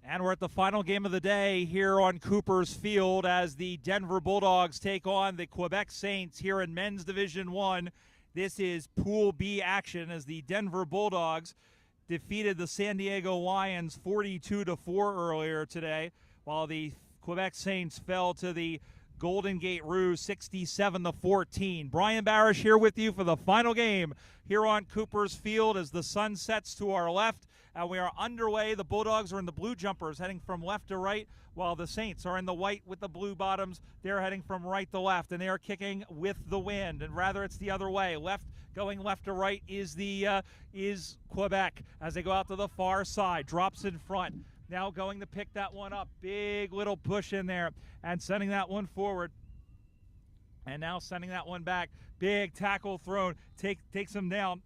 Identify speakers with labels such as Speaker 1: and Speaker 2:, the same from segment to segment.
Speaker 1: And we're at the final game of the day here on Cooper's Field as the Denver Bulldogs take on the Quebec Saints here in Men's Division I. This is Pool B action as the Denver Bulldogs defeated the San Diego Lions 42-4 earlier today, while the Quebec Saints fell to the Golden Gate Roos 67-14. Brian Barish here with you for the final game here on Cooper's Field as the sun sets to our left. We are underway. The Bulldogs are in the blue jumpers heading from left to right, while the Saints are in the white with the blue bottoms. They're heading from right to left, and they are kicking with the wind. And rather, it's the other way. Going left to right is Quebec as they go out to the far side. Drops in front. Now going to pick that one up. Big little push in there and sending that one forward. And now sending that one back. Big tackle thrown. Takes him down.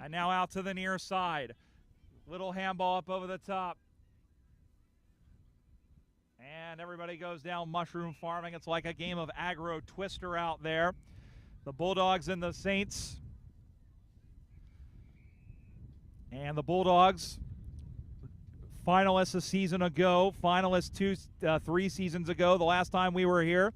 Speaker 1: And now out to the near side. Little handball up over the top. And everybody goes down mushroom farming. It's like a game of aggro twister out there. The Bulldogs and the Saints. And the Bulldogs, finalists a season ago, finalists 3 seasons ago, the last time we were here.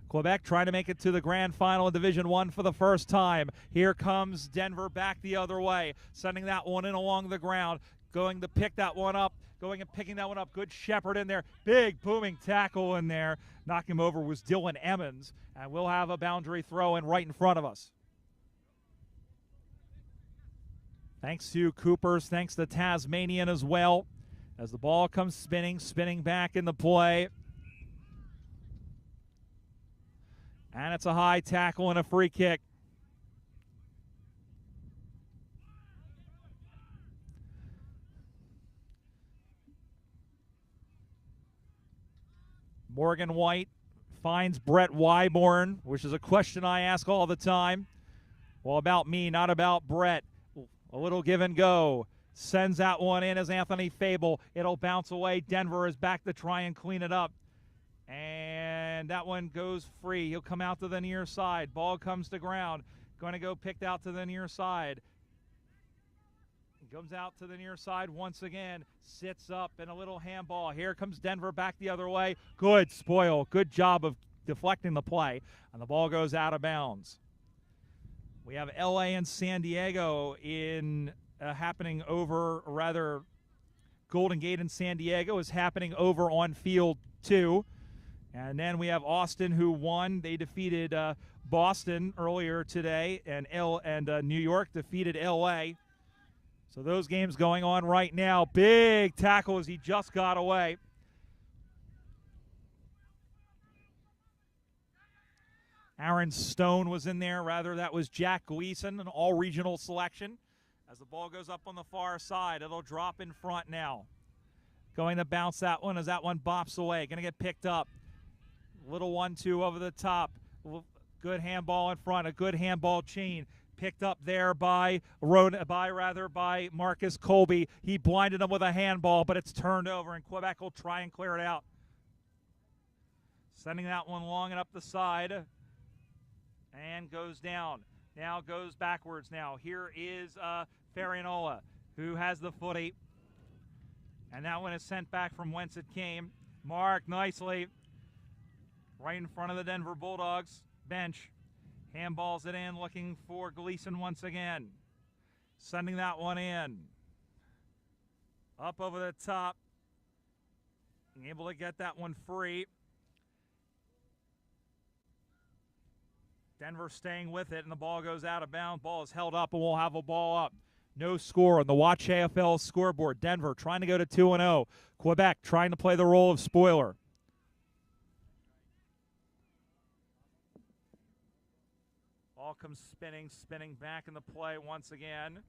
Speaker 1: Quebec trying to make it to the grand final in Division I for the first time. Here comes Denver back the other way, sending that one in along the ground, going to pick that one up, going and picking that one up. Good shepherd in there. Big booming tackle in there. Knocking him over was Dylan Emmons, and we'll have a boundary throw in right in front of us. Thanks to Coopers, thanks to Tasmanian as well, as the ball comes spinning back in the play. And it's a high tackle and a free kick. Morgan White finds Brett Wyborn, which is a question I ask all the time. Well, about me, not about Brett. A little give and go. Sends that one in as Anthony Fable. It'll bounce away. Denver is back to try and clean it up. And that one goes free. He'll come out to the near side. Ball comes to ground. Going to go picked out to the near side. Comes out to the near side once again. Sits up in a little handball. Here comes Denver back the other way. Good spoil. Good job of deflecting the play. And the ball goes out of bounds. We have LA and San Diego happening over, or rather, Golden Gate and San Diego is happening over on field 2. And then we have Austin, who won. They defeated Boston earlier today, and New York defeated LA. So those games going on right now. Big tackle as he just got away. Aaron Stone was in there. Rather, that was Jack Gleason, an all-regional selection. As the ball goes up on the far side, it'll drop in front now. Going to bounce that one as that one bops away. Going to get picked up. Little 1-2 over the top. Good handball in front. A good handball chain. Picked up there by Marcus Colby. He blinded him with a handball, but it's turned over, and Quebec will try and clear it out. Sending that one long and up the side. And goes down. Now goes backwards now. Here is Farinola, who has the footy. And that one is sent back from whence it came. Mark nicely. Right in front of the Denver Bulldogs bench. Handballs it in, looking for Gleason once again. Sending that one in. Up over the top. Able to get that one free. Denver staying with it, and the ball goes out of bounds. Ball is held up, and we'll have a ball up. No score on the Watch AFL scoreboard. Denver trying to go to 2-0. Quebec trying to play the role of spoiler. Ball comes spinning back in the play once again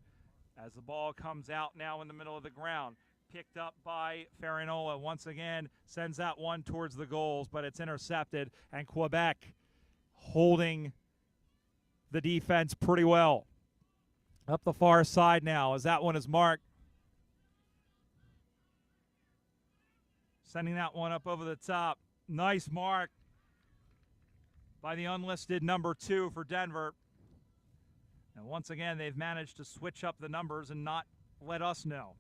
Speaker 1: as the ball comes out now in the middle of the ground. Picked up by Farinola once again. Sends that one towards the goals, but it's intercepted, and Quebec holding the defense pretty well. Up the far side now as that one is marked. Sending that one up over the top. Nice mark by the unlisted number 2 for Denver. And once again, they've managed to switch up the numbers and not let us know.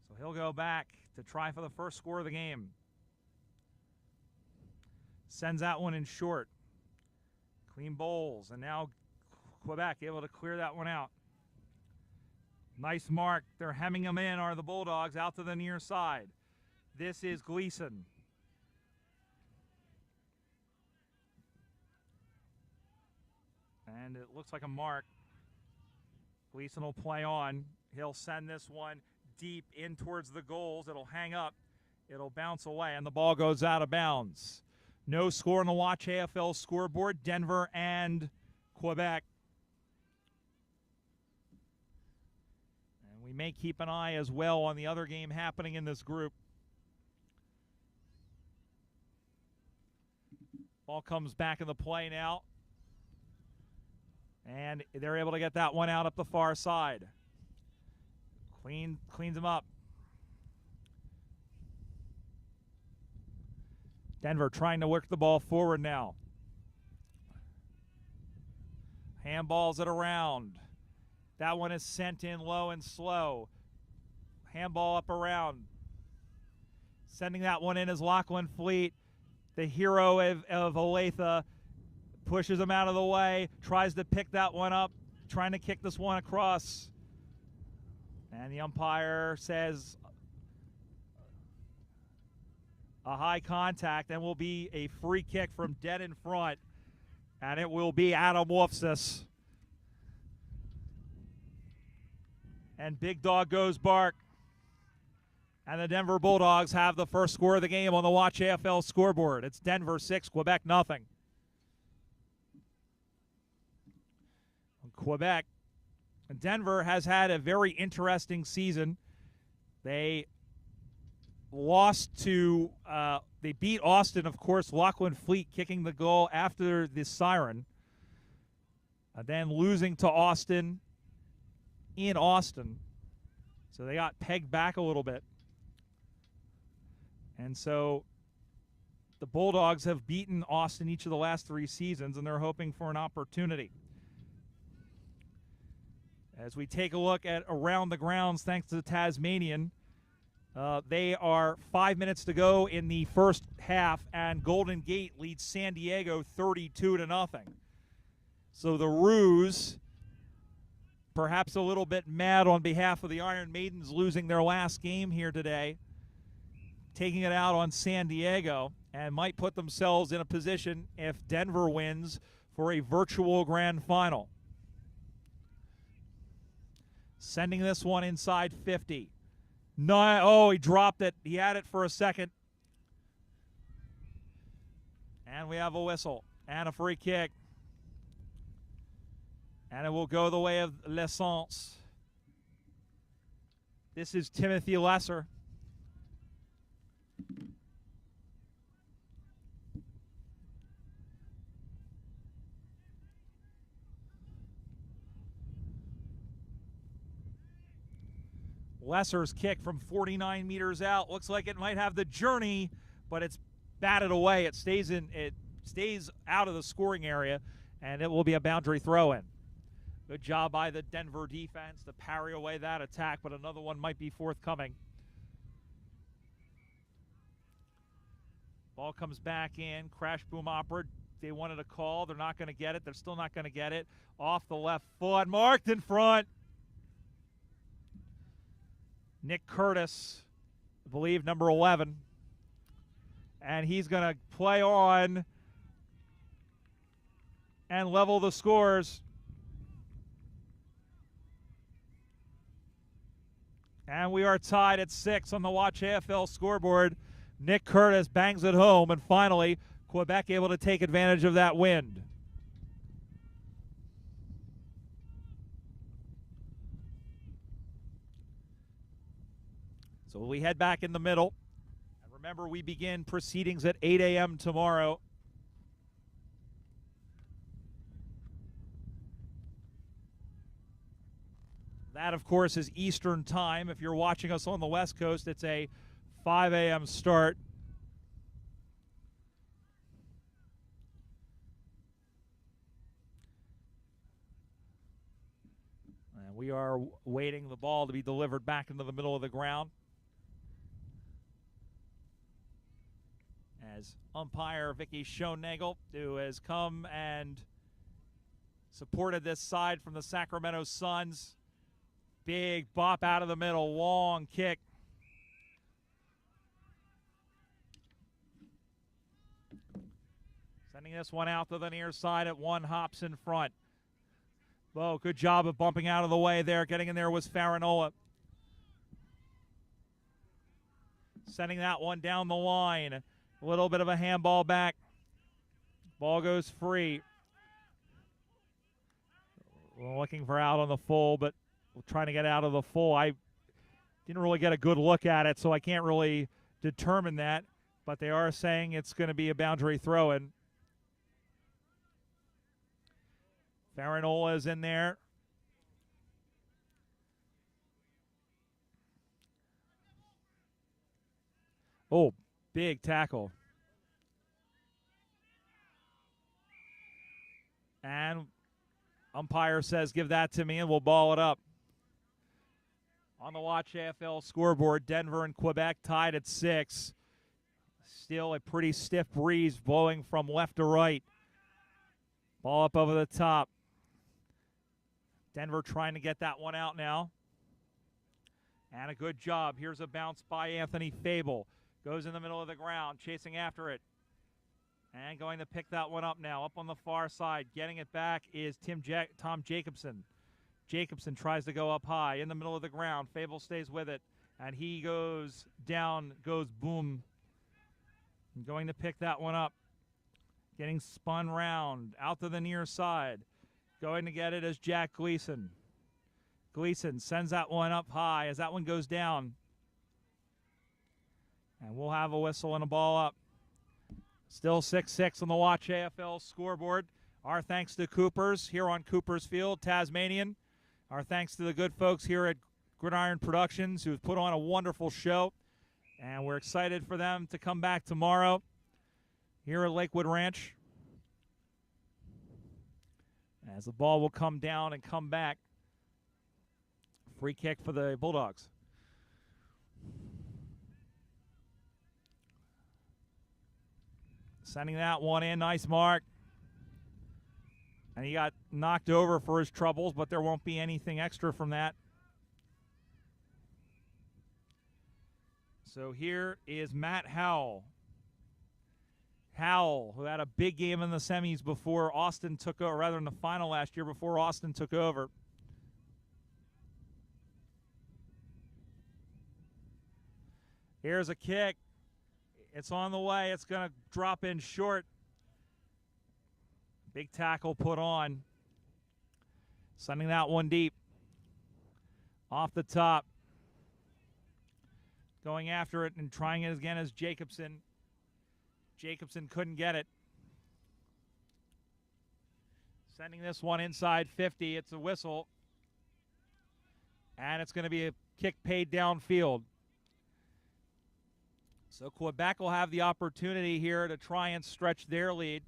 Speaker 1: So he'll go back to try for the first score of the game. Sends that one in short. Clean bowls, and now Quebec able to clear that one out. Nice mark. They're hemming them in, are the Bulldogs, out to the near side. This is Gleason. And it looks like a mark. Gleason will play on. He'll send this one deep in towards the goals. It'll hang up. It'll bounce away, and the ball goes out of bounds. No score on the Watch AFL scoreboard, Denver and Quebec. And we may keep an eye as well on the other game happening in this group. Ball comes back in the play now. And they're able to get that one out up the far side. Cleans them up. Denver trying to work the ball forward now. Handballs it around. That one is sent in low and slow. Handball up around. Sending that one in is Lachlan Fleet, the hero of Olathe. Pushes him out of the way, tries to pick that one up, trying to kick this one across. And the umpire says a high contact, and will be a free kick from dead in front. And it will be Adam Wolfsis. And Big Dog goes bark. And the Denver Bulldogs have the first score of the game on the Watch AFL scoreboard. It's Denver 6, Quebec nothing. Quebec. Denver has had a very interesting season. They lost to, they beat Austin, of course, Lachlan Fleet kicking the goal after the siren. Then losing to Austin in Austin. So they got pegged back a little bit. And so the Bulldogs have beaten Austin each of the last 3 seasons, and they're hoping for an opportunity. As we take a look at around the grounds, thanks to the Tasmanian, they are 5 minutes to go in the first half, and Golden Gate leads San Diego 32-0. So the Roos, perhaps a little bit mad on behalf of the Iron Maidens losing their last game here today, taking it out on San Diego, and might put themselves in a position, if Denver wins, for a virtual grand final. Sending this one inside 50. No, oh, he dropped it. He had it for a second. And we have a whistle and a free kick. And it will go the way of L'Essence. This is Timothy Lesser. Lesser's kick from 49 meters out looks like it might have the journey, but it's batted away. It stays out of the scoring area, and it will be a boundary throw-in. Good job by the Denver defense to parry away that attack, but another one might be forthcoming. Ball comes back in. Crash boom opera. They wanted a call. They're not going to get it. They're still not going to get it. Off the left foot. Marked in front. Nick Curtis, I believe, number 11. And he's going to play on and level the scores. And we are tied at 6 on the Watch AFL scoreboard. Nick Curtis bangs it home, and finally, Quebec able to take advantage of that wind. So we head back in the middle. And remember, we begin proceedings at 8 a.m. tomorrow. That, of course, is Eastern time. If you're watching us on the West Coast, it's a 5 a.m. start. And we are waiting the ball to be delivered back into the middle of the ground. As umpire Vicky Schoenagel, who has come and supported this side from the Sacramento Suns. Big bop out of the middle, long kick. Sending this one out to the near side at one, hops in front. Whoa, good job of bumping out of the way there. Getting in there was Farinola. Sending that one down the line. A little bit of a handball back. Ball goes free. We're looking for out on the full, but we're trying to get out of the full. I didn't really get a good look at it, so I can't really determine that. But they are saying it's going to be a boundary throw-in. Farinola is in there. Oh, big tackle. And umpire says, give that to me, and we'll ball it up. On the Watch AFL scoreboard, Denver and Quebec tied at 6. Still a pretty stiff breeze blowing from left to right. Ball up over the top. Denver trying to get that one out now. And a good job. Here's a bounce by Anthony Fable. Goes in the middle of the ground, chasing after it. And going to pick that one up now. Up on the far side. Getting it back is Tom Jacobson. Jacobson tries to go up high in the middle of the ground. Fable stays with it. And he goes down, goes boom. And going to pick that one up. Getting spun round. Out to the near side. Going to get it is Jack Gleason. Gleason sends that one up high as that one goes down. And we'll have a whistle and a ball up. Still 6-6 on the Watch AFL scoreboard. Our thanks to Coopers here on Coopers Field, Tasmanian. Our thanks to the good folks here at Gridiron Productions who've put on a wonderful show. And we're excited for them to come back tomorrow here at Lakewood Ranch. As the ball will come down and come back. Free kick for the Bulldogs. Sending that one in. Nice mark. And he got knocked over for his troubles, but there won't be anything extra from that. So here is Matt Howell. Howell, who had a big game in the semis before Austin took over, rather in the final last year before Austin took over. Here's a kick. It's on the way. It's going to drop in short. Big tackle put on. Sending that one deep. Off the top. Going after it and trying it again as Jacobson. Jacobson couldn't get it. Sending this one inside 50. It's a whistle. And it's going to be a kick paid downfield. So Quebec will have the opportunity here to try and stretch their lead.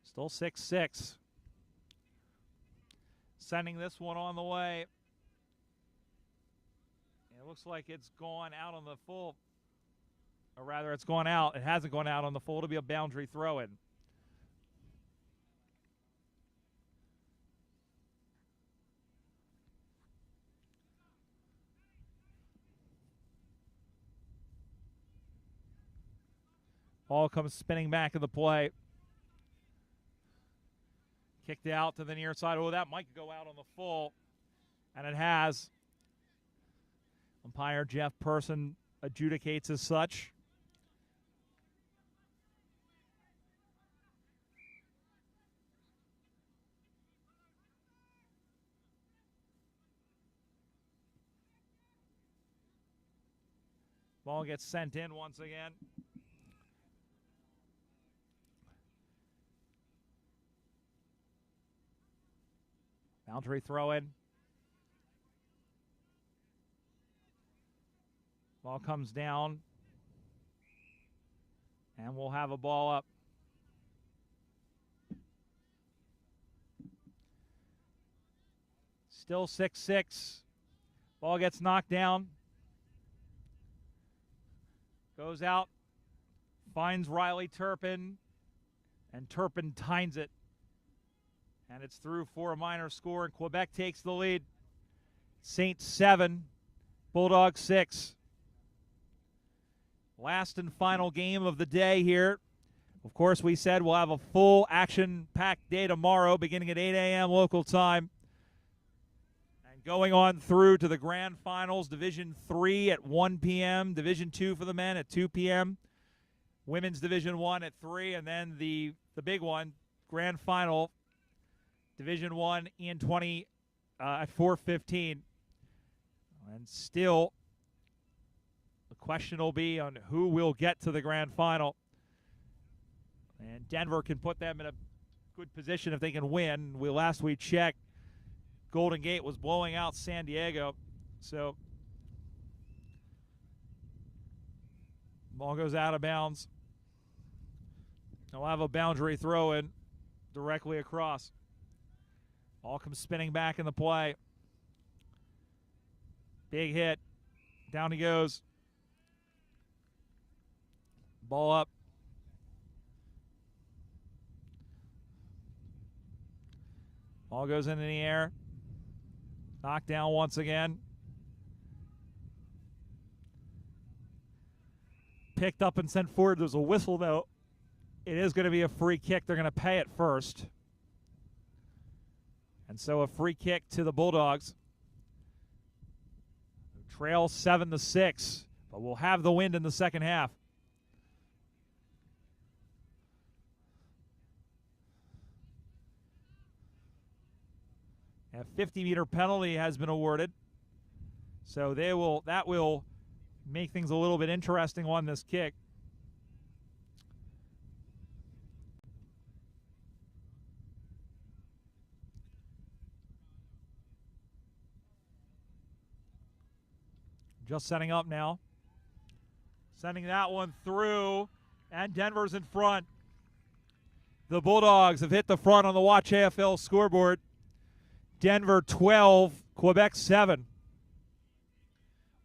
Speaker 1: Still 6-6. Sending this one on the way. It looks like it's gone out on the full. Or rather, it's gone out. It hasn't gone out on the full. It'll be a boundary throw-in. Ball comes spinning back in the play. Kicked out to the near side. Oh, that might go out on the full. And it has. Umpire Jeff Person adjudicates as such. Ball gets sent in once again. Boundary throw-in. Ball comes down. And we'll have a ball up. Still 6-6. Ball gets knocked down. Goes out. Finds Riley Turpin. And Turpin tines it. And it's through for a minor score. And Quebec takes the lead. Saints 7. Bulldogs 6. Last and final game of the day here. Of course, we said we'll have a full action-packed day tomorrow beginning at 8 a.m. local time. And going on through to the grand finals, Division 3 at 1 p.m., Division 2 for the men at 2 p.m., Women's Division 1 at 3, and then the big one, grand final, Division 1 in 20 at 4:15. And still, the question will be on who will get to the grand final. And Denver can put them in a good position if they can win. Last we checked, Golden Gate was blowing out San Diego. So, ball goes out of bounds. They'll have a boundary throw in directly across. Ball comes spinning back in the play. Big hit. Down he goes. Ball up. Ball goes into the air. Knocked down once again. Picked up and sent forward. There's a whistle, though. It is going to be a free kick. They're going to pay it first. And so a free kick to the Bulldogs. Trail 7-6, but we'll have the wind in the second half. A 50-meter penalty has been awarded. So that will make things a little bit interesting on this kick. Just setting up now. Sending that one through, and Denver's in front. The Bulldogs have hit the front on the Watch AFL scoreboard. Denver 12, Quebec 7.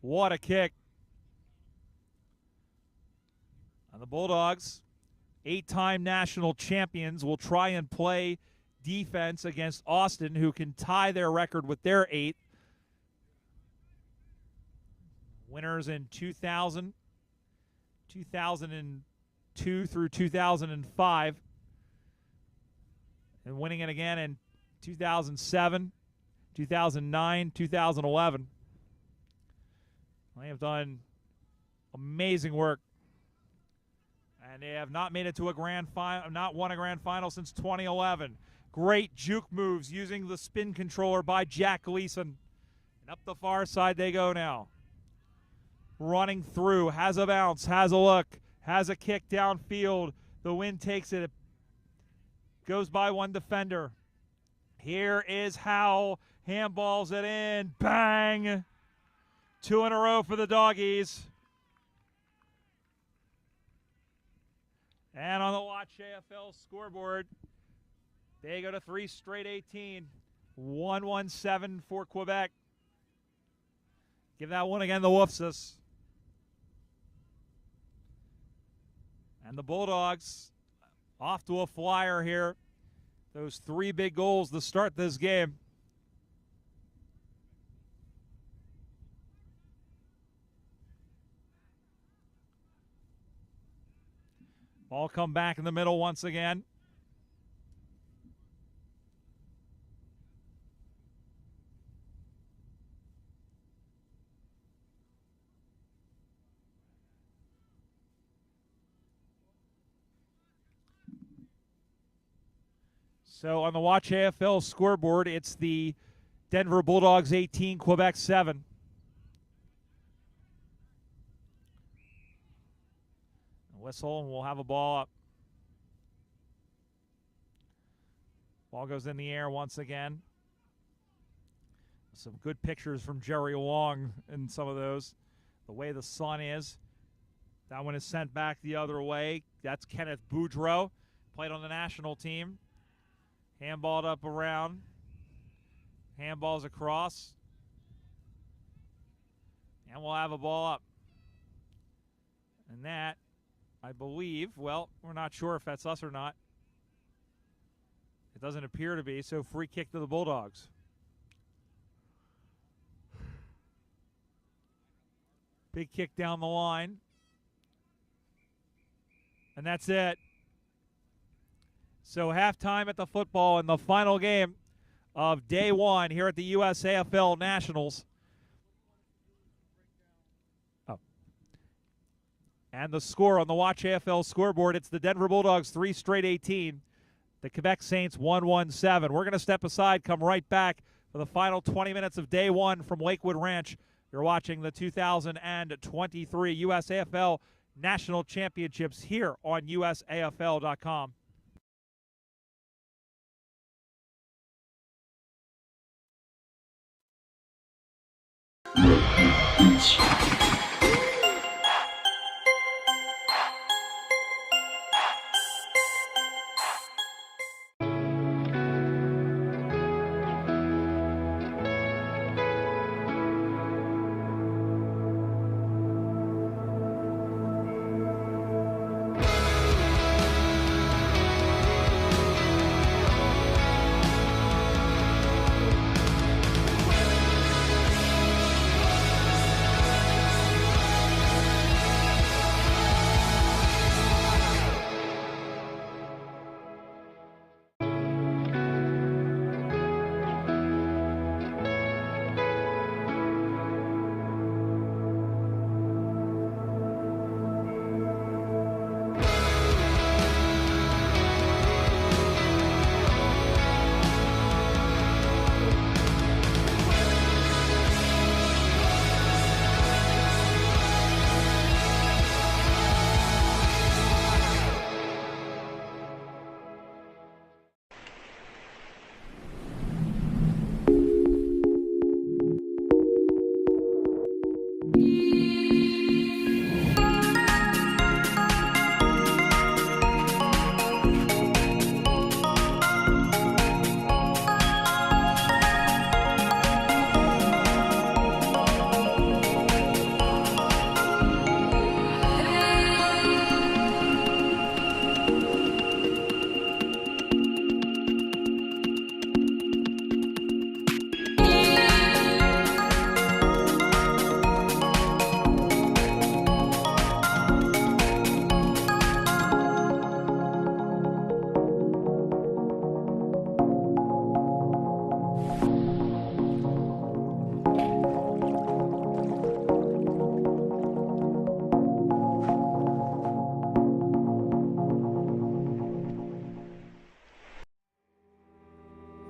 Speaker 1: What a kick. And the Bulldogs, 8-time national champions, will try and play defense against Austin, who can tie their record with their 8th. Winners in 2000, 2002 through 2005, and winning it again in 2007, 2009, 2011. They have done amazing work, and they have not made it to a grand final, not won a grand final since 2011. Great juke moves using the spin controller by Jack Gleason, and up the far side they go now. Running through, has a bounce, has a look, has a kick downfield. The wind takes it. It goes by one defender. Here is Howe. Handballs it in. Bang! 2 in a row for the Doggies. And on the Watch AFL scoreboard, they go to 3 straight 18. 1-1-7 for Quebec. Give that one again the Woofses. And the Bulldogs off to a flyer here. Those 3 big goals to start this game. Ball come back in the middle once again. So on the Watch AFL scoreboard, it's the Denver Bulldogs 18, Quebec 7. Whistle, and we'll have a ball up. Ball goes in the air once again. Some good pictures from Jerry Wong in some of those. The way the sun is. That one is sent back the other way. That's Kenneth Boudreau, played on the national team. Handballed up around. Handballs across. And we'll have a ball up. And that, I believe, well, we're not sure if that's us or not. It doesn't appear to be, so free kick to the Bulldogs. Big kick down the line. And that's it. So halftime at the football in the final game of day one here at the USAFL Nationals. Oh. And the score on the Watch AFL scoreboard, it's the Denver Bulldogs 3 straight 18. The Quebec Saints 1-1-7. We're going to step aside, come right back for the final 20 minutes of day one from Lakewood Ranch. You're watching the 2023 USAFL National Championships here on USAFL.com.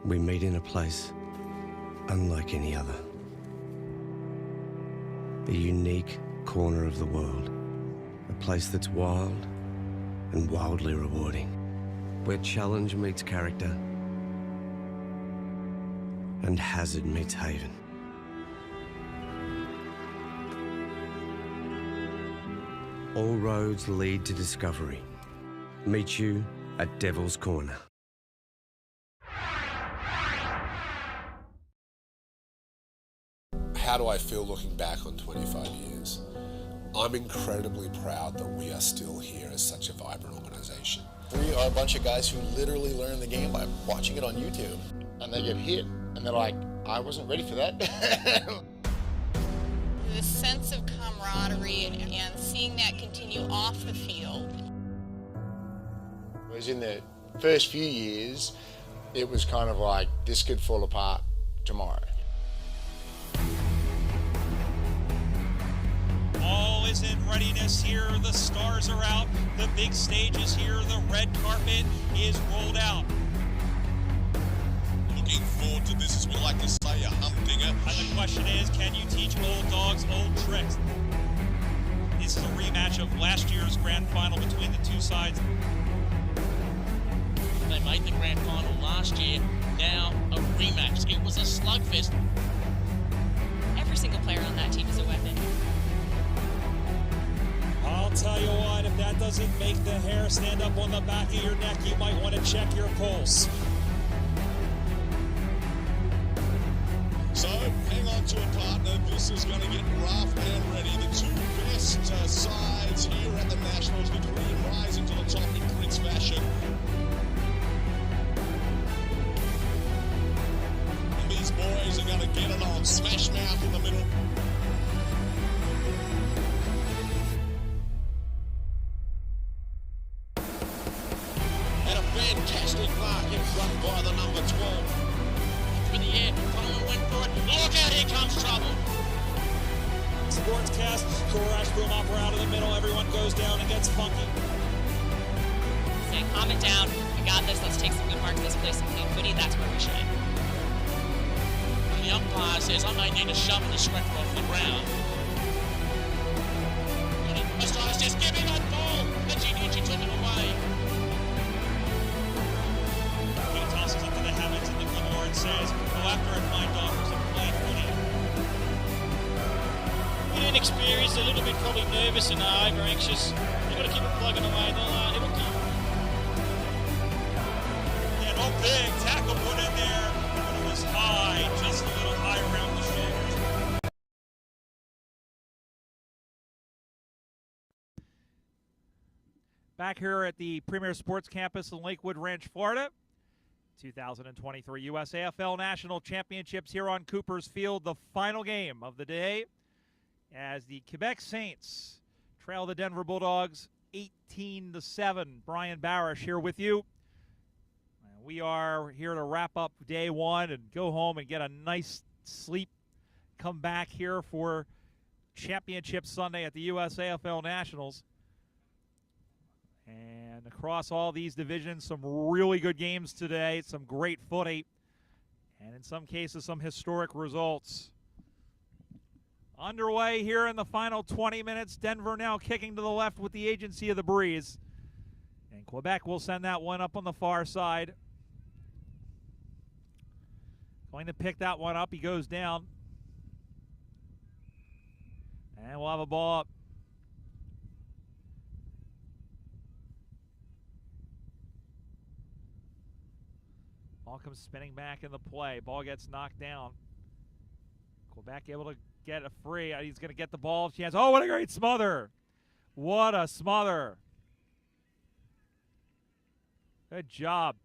Speaker 2: We meet in a place unlike any other. A unique corner of the world. A place that's wild and wildly rewarding. Where challenge meets character and hazard meets haven. All roads lead to discovery. Meet you at Devil's Corner.
Speaker 3: How do I feel looking back on 25 years? I'm incredibly proud that we are still here as such a vibrant organisation.
Speaker 4: We are a bunch of guys who literally learn the game by watching it on YouTube. And they get hit, and they're like, I wasn't ready for that.
Speaker 5: The sense of camaraderie and seeing that continue off the field.
Speaker 4: Whereas in the first few years, it was kind of like, this could fall apart tomorrow.
Speaker 1: All is in readiness here. The stars are out. The big stage is here. The red carpet is rolled out.
Speaker 6: Looking forward to this, as we like to say, a humdinger.
Speaker 1: And the question is, can you teach old dogs old tricks? This is a rematch of last year's grand final between the two sides.
Speaker 7: They made the grand final last year, now a rematch. It was a slugfest.
Speaker 8: Every single player on that team is a weapon.
Speaker 1: I'll
Speaker 8: tell you what, if that doesn't make the hair stand up on the back of your neck, you might want to check your pulse.
Speaker 6: So, hang on to a partner. This is going to get rough and ready. The two best sides here at the Nationals, the Queen rising to the top in Prince fashion. And these boys are going to get it on. Smash mouth in the middle.
Speaker 7: And a fantastic mark in front by the number 12. For the air, Coleman went for it. Look out, here comes trouble.
Speaker 8: Sportscast, Courage boom opera out of the middle. Everyone goes down and gets funky.
Speaker 5: Saying, calm it down. We got this. Let's take some good marks. Let's play some clean footy. That's where we shine.
Speaker 7: And the umpire says, I may need to shove the scratcher off the ground. Masters says, give me that ball. And she took it away.
Speaker 8: He tosses up to the Hammonds and the Gilmore and says, go after it, my daughters, and play footy. A bit inexperienced, a little bit probably nervous and over anxious. You've got to keep it plugging away. It'll come. And oh, big tackle put in there, but it was high, just a little high around the shoulders.
Speaker 1: Back here at the Premier Sports Campus in Lakewood Ranch, Florida. 2023 USAFL National Championships here on Cooper's Field. The final game of the day as the Quebec Saints trail the Denver Bulldogs 18-7. Brian Barish here with you. We are here to wrap up day one and go home and get a nice sleep. Come back here for Championship Sunday at the USAFL Nationals. And across all these divisions, some really good games today, some great footy, and in some cases, some historic results. Underway here in the final 20 minutes. Denver now kicking to the left with the agency of the breeze. And Quebec will send that one up on the far side. Going to pick that one up. He goes down. And we'll have a ball up. Ball comes spinning back in the play. Ball gets knocked down. Quebec able to get a free. He's going to get the ball. Chance. Oh, what a great smother. What a smother. Good job.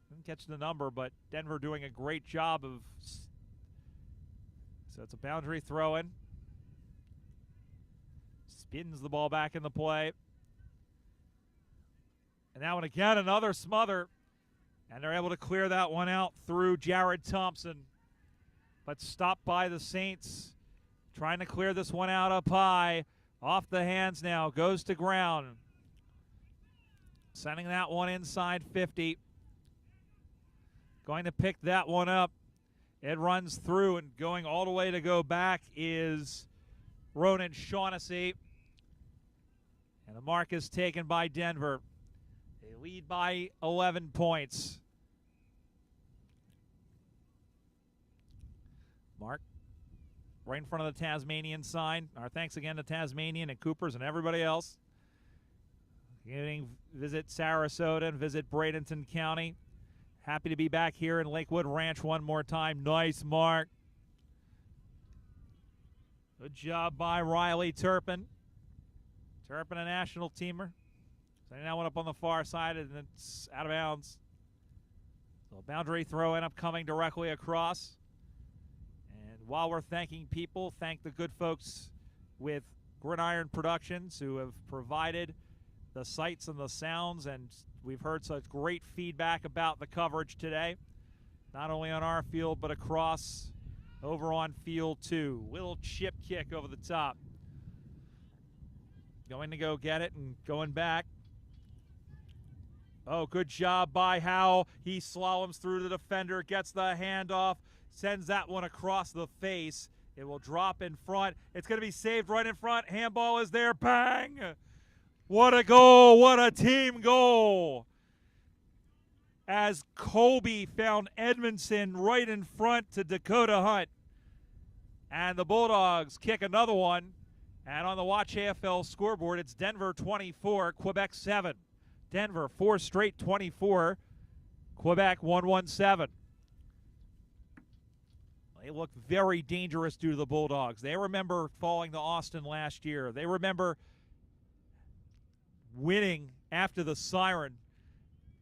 Speaker 1: Didn't catch the number, but Denver doing a great job of. So it's a boundary throw in. Spins the ball back in the play. And that one again, another smother. And they're able to clear that one out through Jared Thompson. But stopped by the Saints. Trying to clear this one out up high. Off the hands now. Goes to ground. Sending that one inside 50. Going to pick that one up. It runs through, and going all the way to go back is Ronan Shaughnessy. And the mark is taken by Denver. They lead by 11 points. Mark, right in front of the Tasmanian sign. Our thanks again to Tasmanian and Coopers and everybody else. Visit Sarasota and visit Bradenton County. Happy to be back here in Lakewood Ranch one more time. Nice mark. Good job by Riley Turpin. Turpin, a national teamer. Sending that one up on the far side, and it's out of bounds. So boundary throw in upcoming directly across. And while we're thanking people, thank the good folks with Gridiron Productions who have provided the sights and the sounds, and we've heard such great feedback about the coverage today, not only on our field but across over on field 2. Little chip kick over the top. Going to go get it and going back. Oh, good job by Howe. He slaloms through the defender, gets the handoff, sends that one across the face. It will drop in front. It's going to be saved right in front. Handball is there. Bang! What a goal. What a team goal. As Colby found Edmondson right in front to Dakota Hunt. And the Bulldogs kick another one. And on the Watch AFL scoreboard, it's Denver 24, Quebec 7. Denver 4 straight 24, Quebec 117. They look very dangerous due to the Bulldogs. They remember falling to Austin last year. They remember winning after the siren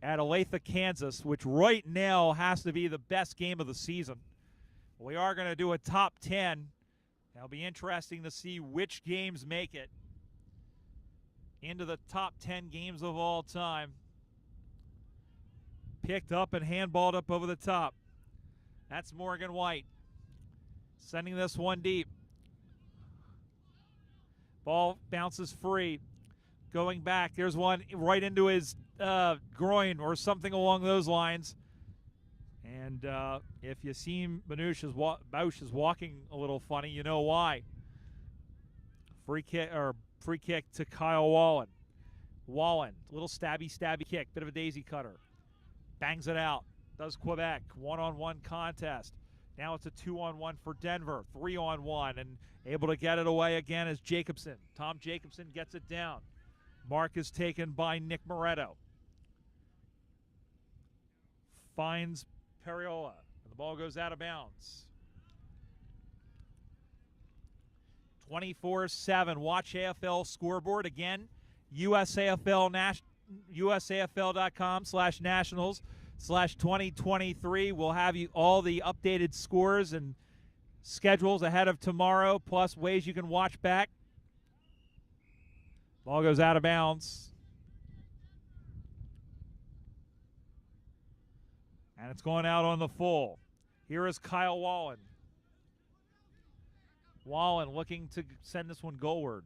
Speaker 1: at Olathe, Kansas, which right now has to be the best game of the season. We are going to do a top 10. It'll be interesting to see which games make it into the top 10 games of all time. Picked up and handballed up over the top. That's Morgan White. Sending this one deep. Ball bounces free. Going back. There's one right into his groin or something along those lines. And if you see Bausch is walking a little funny, you know why. Free kick to Kyle Wallen. Wallen, little stabby kick, bit of a daisy cutter. Bangs it out. Does Quebec. One-on-one contest. Now it's a 2-on-1 for Denver. 3-on-1 and able to get it away again is Jacobson. Tom Jacobson gets it down. Mark is taken by Nick Moretto. Finds Periola. And the ball goes out of bounds. 24-7. Watch AFL scoreboard. Again, USAFL.com/nationals/2023. We'll have you all the updated scores and schedules ahead of tomorrow, plus ways you can watch back. Ball goes out of bounds. And it's going out on the full. Here is Kyle Wallen. Wallen looking to send this one goalward.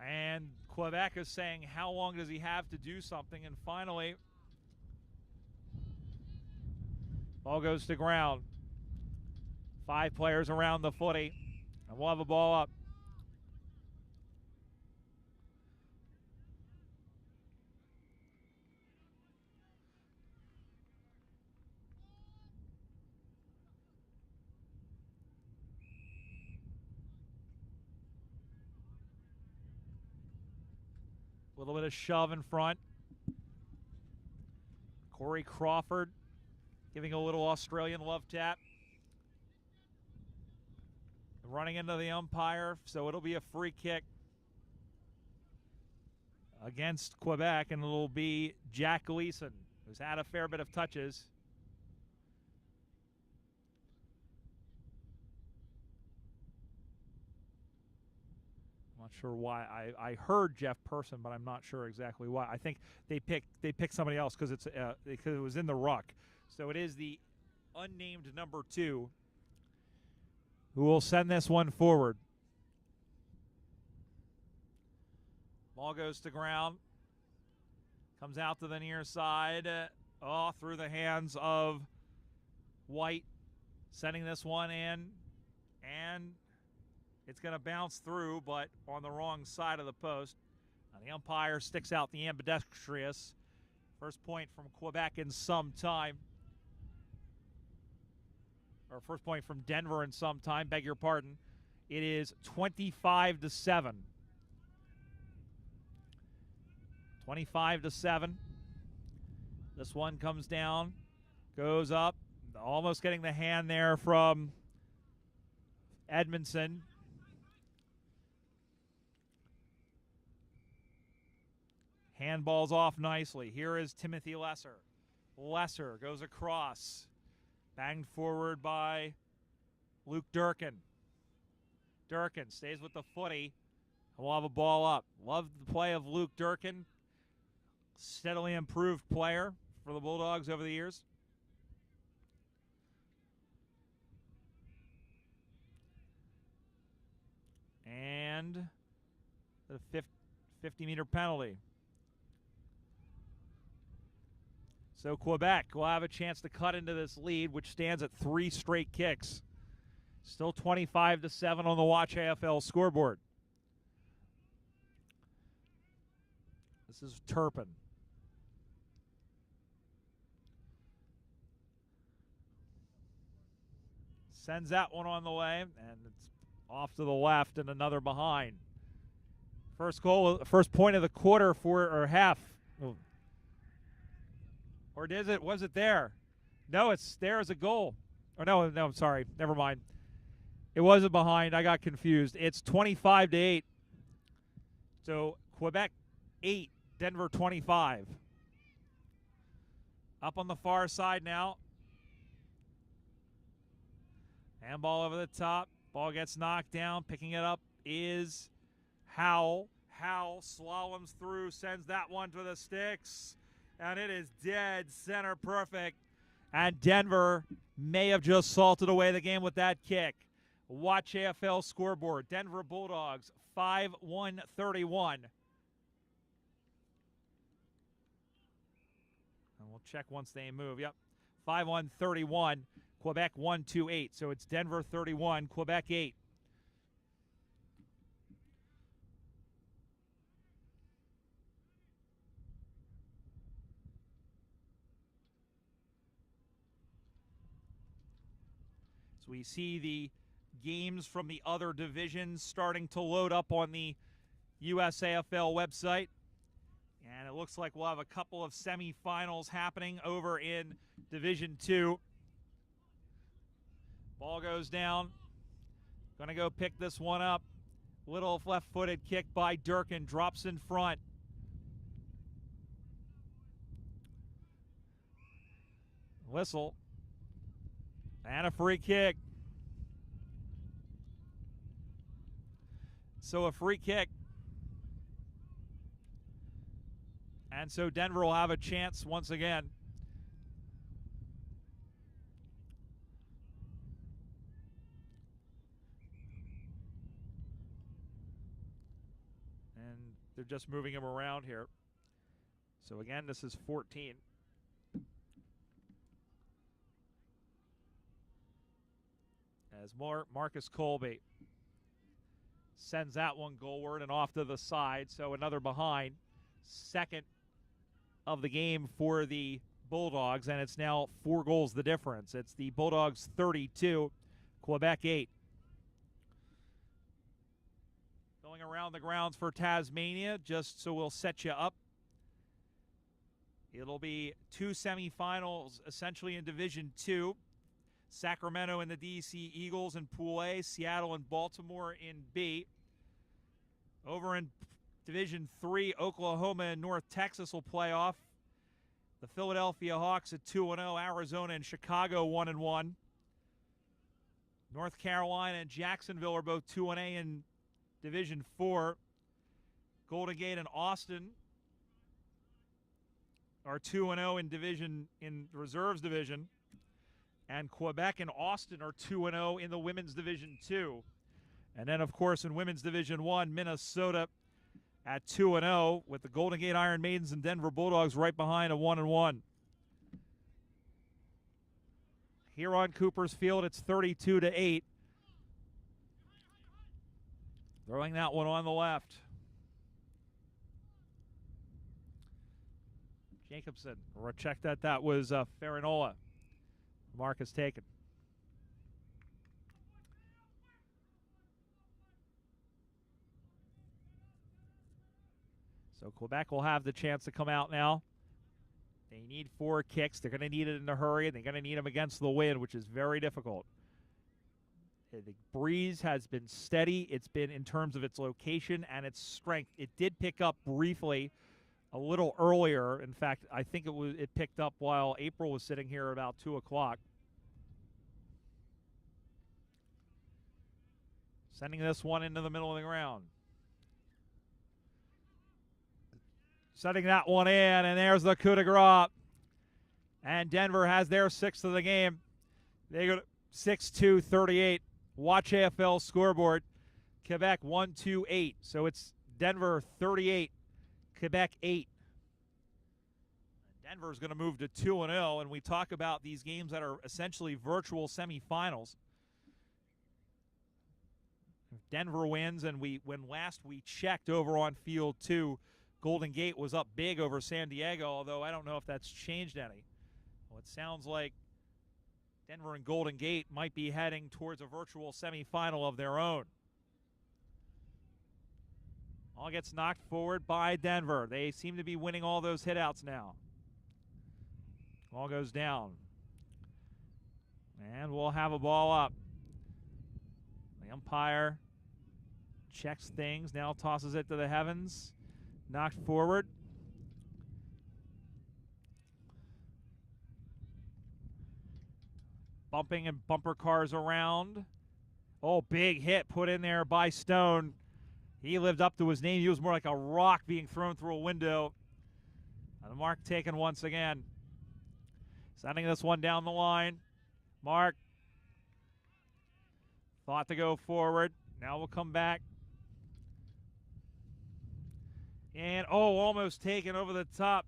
Speaker 1: And Quebec is saying, how long does he have to do something? And finally, ball goes to ground. 5 players around the footy. And we'll have a ball up. A little bit of shove in front. Corey Crawford giving a little Australian love tap. Running into the umpire, so it'll be a free kick against Quebec, and it'll be Jack Gleason, who's had a fair bit of touches. I'm not sure why. I heard Jeff Person, but I'm not sure exactly why. I think they picked somebody else because it was in the ruck. So it is the unnamed number 2 who will send this one forward. Ball goes to ground. Comes out to the near side. Through the hands of White. Sending this one in. And it's going to bounce through, but on the wrong side of the post. The umpire sticks out the ambidextrous. First point from Quebec in some time. Or first point from Denver in some time, beg your pardon. It is 25-7. 25-7. This one comes down, goes up, almost getting the hand there from Edmondson. Handballs off nicely. Here is Timothy Lesser. Lesser goes across. Banged forward by Luke Durkin. Durkin stays with the footy. We'll have a ball up. Love the play of Luke Durkin. Steadily improved player for the Bulldogs over the years. And the 50-meter penalty. So Quebec will have a chance to cut into this lead, which stands at 3 straight kicks. Still 25-7 on the Watch AFL scoreboard. This is Turpin. Sends that one on the way, and it's off to the left and another behind. First goal, first point of the quarter or half. Or is it? Was it there? No, it's there as a goal. Or no, I'm sorry. Never mind. It wasn't behind. I got confused. It's 25-8. So Quebec 8, Denver 25. Up on the far side now. Handball over the top. Ball gets knocked down. Picking it up is Howell. Howell slaloms through, sends that one to the sticks, and it is dead center perfect. And Denver may have just salted away the game with that kick. Watch AFL scoreboard. Denver Bulldogs 5-1-31. And we'll check once they move. Yep, 5-1-31. Quebec 1-2-8. So it's Denver 31, Quebec 8. So we see the games from the other divisions starting to load up on the USAFL website. And it looks like we'll have a couple of semifinals happening over in Division 2. Ball goes down. Going to go pick this one up. Little left-footed kick by Durkin. Drops in front. Whistle. And a free kick. So a free kick. And so Denver will have a chance once again. And they're just moving him around here. So again, this is 14. As Marcus Colby sends that one goalward and off to the side, so another behind. Second of the game for the Bulldogs, and it's now 4 goals the difference. It's the Bulldogs 32, Quebec 8. Going around the grounds for Tasmania, just so we'll set you up. It'll be 2 semifinals essentially in Division 2. Sacramento and the DC Eagles in Pool A, Seattle and Baltimore in B. Over in Division 3, Oklahoma and North Texas will play off. The Philadelphia Hawks at 2-0, Arizona and Chicago 1-1. North Carolina and Jacksonville are both 2-A in Division 4. Golden Gate and Austin are 2-0 in Reserves Division. And Quebec and Austin are 2-0 in the Women's Division 2. And then, of course, in Women's Division 1, Minnesota at 2-0 with the Golden Gate Iron Maidens and Denver Bulldogs right behind at 1-1. Here on Cooper's Field, it's 32-8. Throwing that one on the left. Jacobson, check that was Farinola. Mark is taken. So Quebec will have the chance to come out now. They need 4 kicks. They're going to need it in a hurry, and they're going to need them against the wind, which is very difficult. The breeze has been steady. It's been in terms of its location and its strength. It did pick up briefly a little earlier. In fact, I think it picked up while April was sitting here about 2 o'clock. Sending this one into the middle of the ground. Setting that one in, and there's the coup de grace. And Denver has their 6th of the game. They go to 6-2-38. Watch AFL scoreboard. Quebec 1-2-8. So it's Denver 38, Quebec 8. Denver's going to move to 2-0, and we talk about these games that are essentially virtual semifinals. If Denver wins, and when last we checked over on Field 2, Golden Gate was up big over San Diego, although I don't know if that's changed any. Well, it sounds like Denver and Golden Gate might be heading towards a virtual semifinal of their own. All gets knocked forward by Denver. They seem to be winning all those hitouts now. Ball goes down. And we'll have a ball up. The umpire checks things, now tosses it to the heavens. Knocked forward. Bumping and bumper cars around. Oh, big hit put in there by Stone. He lived up to his name. He was more like a rock being thrown through a window. And the mark taken once again. Sending this one down the line. Mark thought to go forward. Now we'll come back. And, oh, almost taken over the top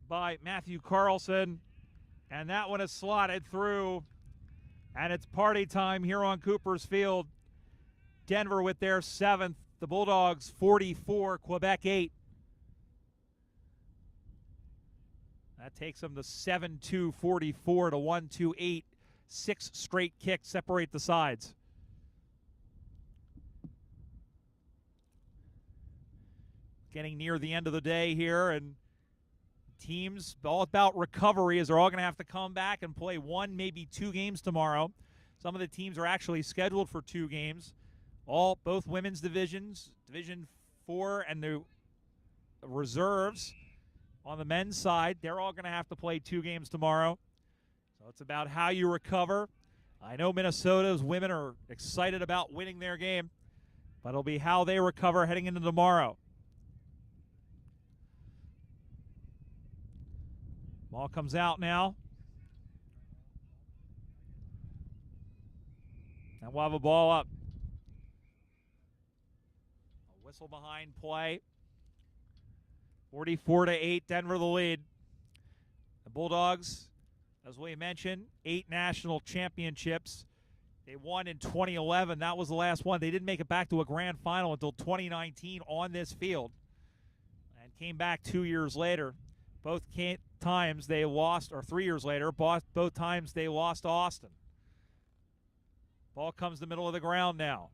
Speaker 1: by Matthew Carlson. And that one is slotted through. And it's party time here on Cooper's Field. Denver with their 7th. The Bulldogs 44, Quebec 8. That takes them to 7-2, 44 to 1-2, 8. 6 straight kicks separate the sides. Getting near the end of the day here, and teams all about recovery as they're all going to have to come back and play 1, maybe 2 games tomorrow. Some of the teams are actually scheduled for 2 games. Both women's divisions, Division 4 and the reserves on the men's side, they're all going to have to play 2 games tomorrow. So it's about how you recover. I know Minnesota's women are excited about winning their game, but it'll be how they recover heading into tomorrow. Ball comes out now. And we'll have a ball up. A whistle behind play. 44-8, Denver the lead. The Bulldogs, as we mentioned, 8 national championships. They won in 2011. That was the last one. They didn't make it back to a grand final until 2019 on this field. And came back 2 years later. Both times they lost, or 3 years later, both times they lost to Austin. Ball comes to the middle of the ground now.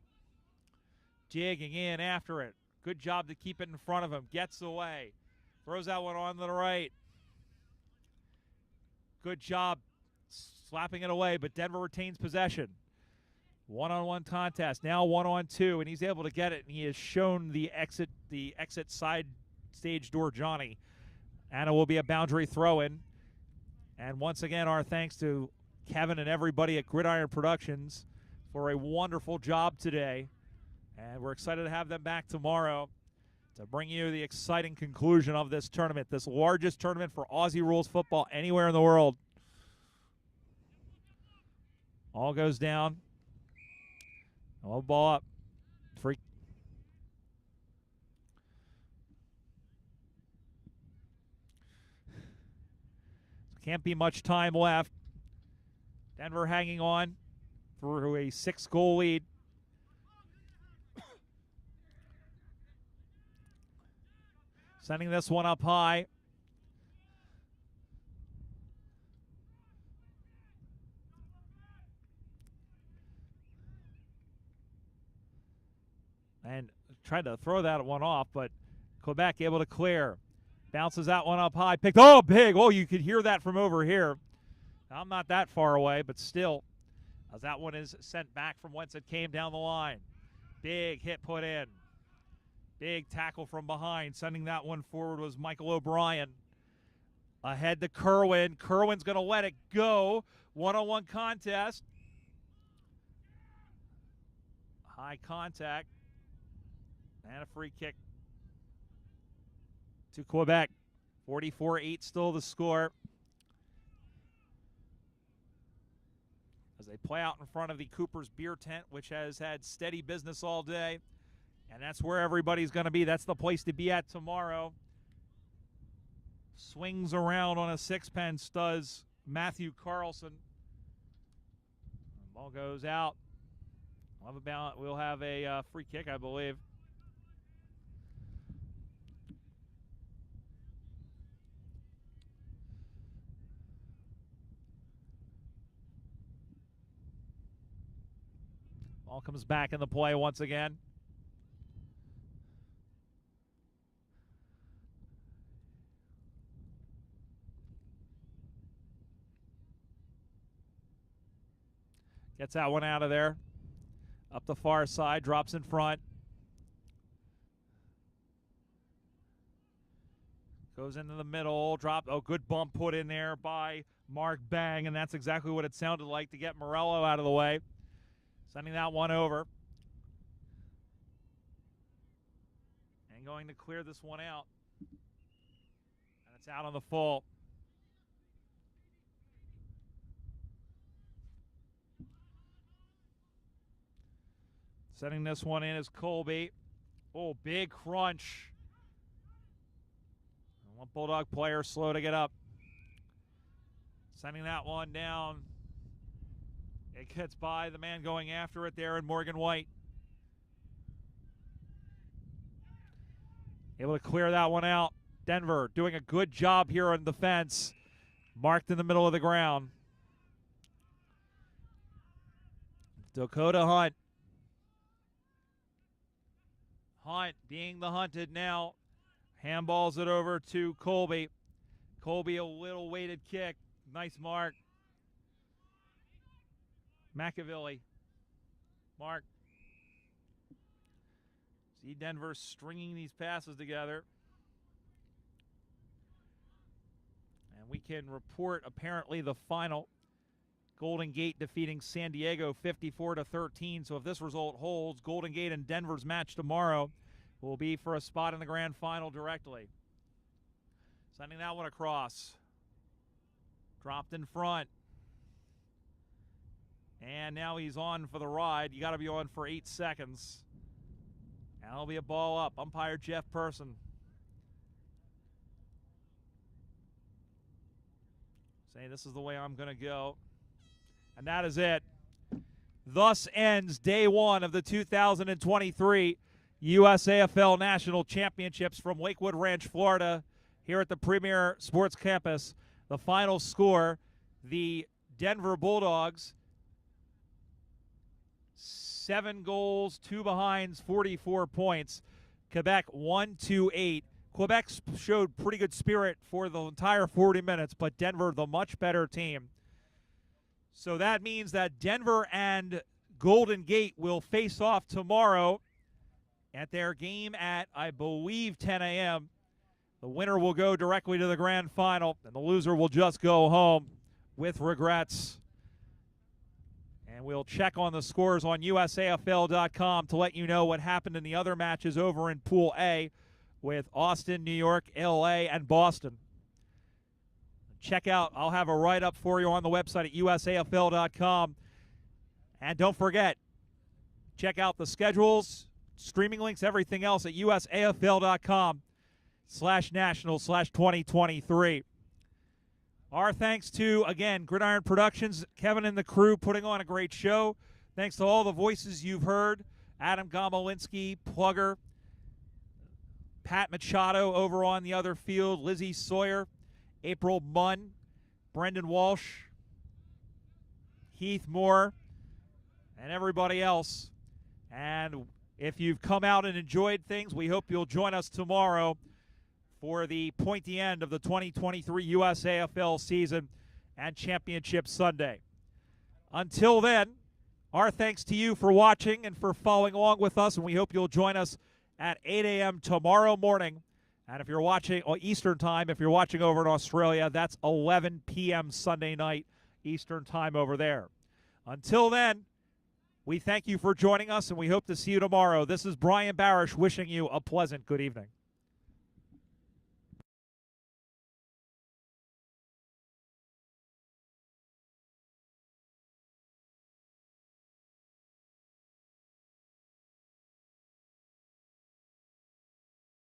Speaker 1: Jigging in after it. Good job to keep it in front of him. Gets away. Throws that one on to the right. Good job slapping it away, but Denver retains possession. One-on-one contest. Now 1-on-2, and he's able to get it, and he has shown the exit side stage door Johnny. And it will be a boundary throw-in. And once again, our thanks to Kevin and everybody at Gridiron Productions for a wonderful job today. And we're excited to have them back tomorrow to bring you the exciting conclusion of this tournament, this largest tournament for Aussie rules football anywhere in the world. All goes down. All ball up. Free. Can't be much time left. Denver hanging on through a 6-goal lead. Sending this one up high. And tried to throw that one off, but Quebec able to clear. Bounces that one up high. Picked. Oh, big. Oh, you could hear that from over here. I'm not that far away, but still, as that one is sent back from whence it came down the line. Big hit put in. Big tackle from behind. Sending that one forward was Michael O'Brien. Ahead to Kerwin. Kerwin's going to let it go. One-on-one contest. High contact. And a free kick to Quebec. 44-8 still the score. As they play out in front of the Cooper's Beer Tent, which has had steady business all day. And that's where everybody's going to be. That's the place to be at tomorrow. Swings around on a sixpence does Matthew Carlson. Ball goes out. We'll have a free kick, I believe. Ball comes back in the play once again. Gets that one out of there. Up the far side, drops in front. Goes into the middle, drop. Oh, good bump put in there by Mark Bang, and that's exactly what it sounded like to get Morello out of the way. Sending that one over. And going to clear this one out. And it's out on the full. Setting this one in is Colby. Oh, big crunch. One Bulldog player slow to get up. Sending that one down. It gets by the man going after it there in Morgan White. Able to clear that one out. Denver doing a good job here on defense. Marked in the middle of the ground. Dakota Hunt. Hunt being the hunted now. Handballs it over to Colby. Colby, a little weighted kick. Nice mark. McAvilly. Mark. See Denver stringing these passes together. And we can report apparently the final. Golden Gate defeating San Diego 54-13. So if this result holds, Golden Gate and Denver's match tomorrow will be for a spot in the grand final directly. Sending that one across. Dropped in front. And now he's on for the ride. You got to be on for 8 seconds. And it'll be a ball up. Umpire Jeff Person. Say, this is the way I'm going to go. And that is it. Thus ends day one of the 2023 USAFL National Championships from Lakewood Ranch, Florida, here at the Premier Sports Campus. The final score, the Denver Bulldogs, 7 goals, 2 behinds, 44 points. Quebec 1-8. Quebec showed pretty good spirit for the entire 40 minutes, but Denver the much better team. So that means that Denver and Golden Gate will face off tomorrow at their game at, I believe, 10 a.m. The winner will go directly to the grand final, and the loser will just go home with regrets. And we'll check on the scores on USAFL.com to let you know what happened in the other matches over in Pool A with Austin, New York, L.A., and Boston. Check out, I'll have a write-up for you on the website at USAFL.com. And don't forget, check out the schedules, streaming links, everything else at USAFL.com/national/2023. Our thanks to, again, Gridiron Productions, Kevin and the crew putting on a great show. Thanks to all the voices you've heard. Adam Gomolinsky, Plugger, Pat Machado over on the other field, Lizzie Sawyer, April Munn, Brendan Walsh, Heath Moore, and everybody else. And if you've come out and enjoyed things, we hope you'll join us tomorrow for the pointy end of the 2023 USAFL season and Championship Sunday. Until then, our thanks to you for watching and for following along with us, and we hope you'll join us at 8 a.m. tomorrow morning. And if you're watching Eastern Time, if you're watching over in Australia, that's 11 p.m. Sunday night Eastern Time over there. Until then, we thank you for joining us, and we hope to see you tomorrow. This is Brian Barish wishing you a pleasant good evening.